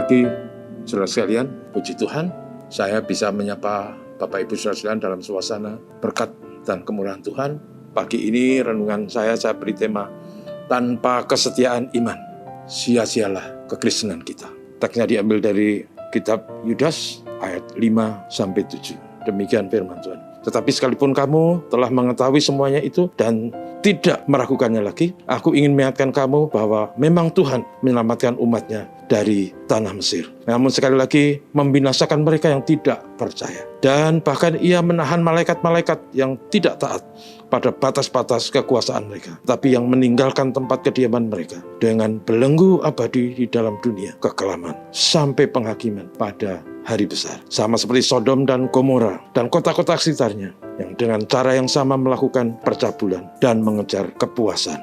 pagi, saudara sekalian. Puji Tuhan, saya bisa menyapa Bapak Ibu saudara sekalian dalam suasana berkat dan kemurahan Tuhan. Pagi ini renungan saya beri tema, tanpa kesetiaan iman, sia-sialah kekristenan kita. Teksnya diambil dari kitab Yudas ayat 5-7. Demikian firman Tuhan. Tetapi sekalipun kamu telah mengetahui semuanya itu dan tidak meragukannya lagi, aku ingin mengingatkan kamu bahwa memang Tuhan menyelamatkan umatnya dari tanah Mesir. Namun sekali lagi membinasakan mereka yang tidak percaya. Dan bahkan ia menahan malaikat-malaikat yang tidak taat pada batas-batas kekuasaan mereka, tapi yang meninggalkan tempat kediaman mereka dengan belenggu abadi di dalam dunia kekelaman sampai penghakiman pada hari besar. Sama seperti Sodom dan Gomora dan kota-kota sekitarnya yang dengan cara yang sama melakukan percabulan dan mengejar kepuasan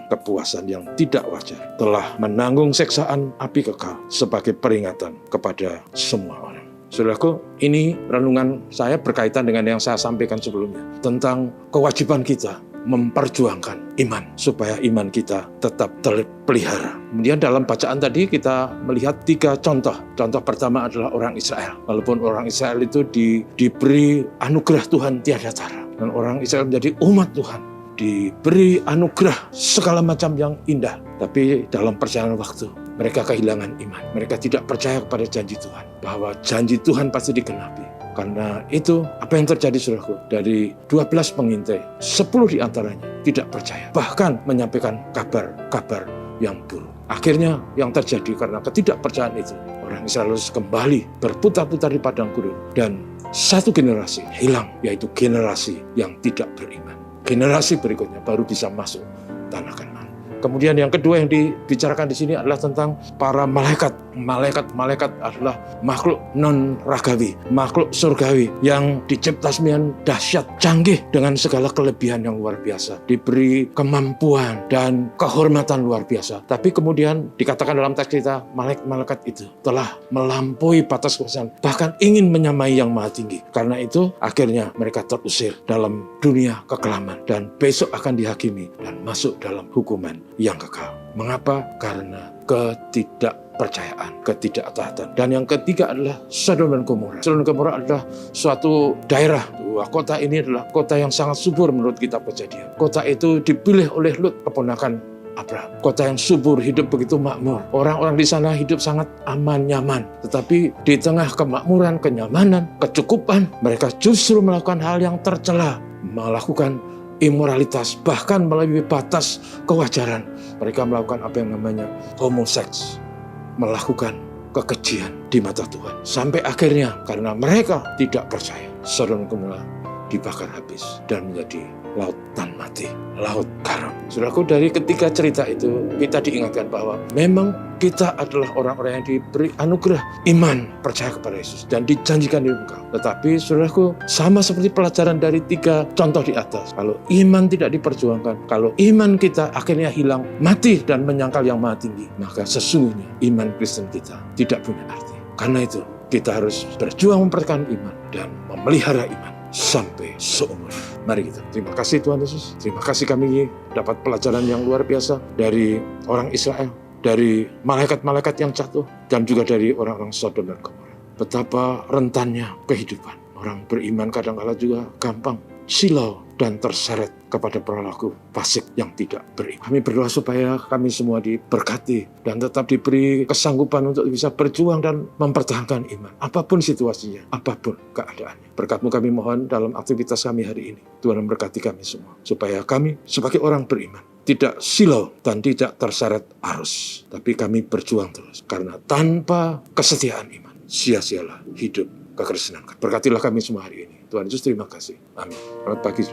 yang tidak wajar, telah menanggung siksaan api kekal sebagai peringatan kepada semua orang. Saudaraku, ini renungan saya berkaitan dengan yang saya sampaikan sebelumnya tentang kewajiban kita memperjuangkan iman supaya iman kita tetap terpelihara. Kemudian dalam bacaan tadi kita melihat 3 contoh. Contoh pertama adalah orang Israel. Walaupun orang Israel itu diberi anugerah Tuhan tiada tara, dan orang Israel menjadi umat Tuhan, diberi anugerah segala macam yang indah, tapi dalam perjalanan waktu mereka kehilangan iman. Mereka tidak percaya kepada janji Tuhan, bahwa janji Tuhan pasti digenapi. Karena itu, apa yang terjadi saudaraku? Dari 12 pengintai, 10 diantaranya tidak percaya. Bahkan menyampaikan kabar yang buruk. Akhirnya yang terjadi karena ketidakpercayaan itu, orang Israel harus kembali berputar-putar di padang gurun. Dan satu generasi hilang, yaitu generasi yang tidak beriman. Generasi berikutnya baru bisa masuk tanah Kanaan. Kemudian yang kedua yang dibicarakan di sini adalah tentang para malaikat. Malaikat adalah makhluk non-ragawi, makhluk surgawi yang dicipta semian dahsyat, canggih dengan segala kelebihan yang luar biasa, diberi kemampuan dan kehormatan luar biasa. Tapi kemudian dikatakan dalam teks kita, malaikat itu telah melampaui batas kekuasaan, bahkan ingin menyamai yang maha tinggi. Karena itu akhirnya mereka terusir dalam dunia kekelaman dan besok akan dihakimi dan masuk dalam hukuman yang kekal. Mengapa? Karena ketidakpercayaan, ketidaktaatan. Dan yang ketiga adalah Sodom dan Gomora. Sodom dan Gomora adalah suatu daerah. Kota ini adalah kota yang sangat subur menurut kitab Kejadian. Kota itu dipilih oleh Lut, keponakan Abraham. Kota yang subur, hidup begitu makmur. Orang-orang di sana hidup sangat aman, nyaman. Tetapi di tengah kemakmuran, kenyamanan, kecukupan, mereka justru melakukan hal yang tercela, melakukan imoralitas, bahkan melebihi batas kewajaran. Mereka melakukan apa yang namanya homoseks, melakukan kekejian di mata Tuhan. Sampai akhirnya karena mereka tidak percaya, Sodom dan Gomora dibakar habis dan menjadi lautan mati, laut garam. Saudaraku, dari ketiga cerita itu kita diingatkan bahwa memang kita adalah orang-orang yang diberi anugerah iman, percaya kepada Yesus dan dijanjikan hidup kekal. Tetapi saudaraku, sama seperti pelajaran dari 3 contoh di atas, kalau iman tidak diperjuangkan, kalau iman kita akhirnya hilang, mati dan menyangkal yang maha tinggi, maka sesungguhnya iman Kristen kita tidak punya arti. Karena itu kita harus berjuang mempertahankan iman dan memelihara iman sampai seumur. Mari kita terima kasih Tuhan Yesus. Terima kasih kami dapat pelajaran yang luar biasa dari orang Israel, dari malaikat-malaikat yang jatuh, dan juga dari orang-orang Sodom dan Gomora. Betapa rentannya kehidupan. Orang beriman kadang-kala juga gampang silau dan terseret kepada perilaku fasik yang tidak beriman. Kami berdoa supaya kami semua diberkati dan tetap diberi kesanggupan untuk bisa berjuang dan mempertahankan iman. Apapun situasinya, apapun keadaannya. Berkat-Mu kami mohon dalam aktivitas kami hari ini. Tuhan memberkati kami semua. Supaya kami sebagai orang beriman tidak silau dan tidak terseret arus. Tapi kami berjuang terus. Karena tanpa kesetiaan iman, sia-sialah hidup kekristenan. Berkatilah kami semua hari ini. Tuhan Yesus terima kasih. Amin. Selamat pagi.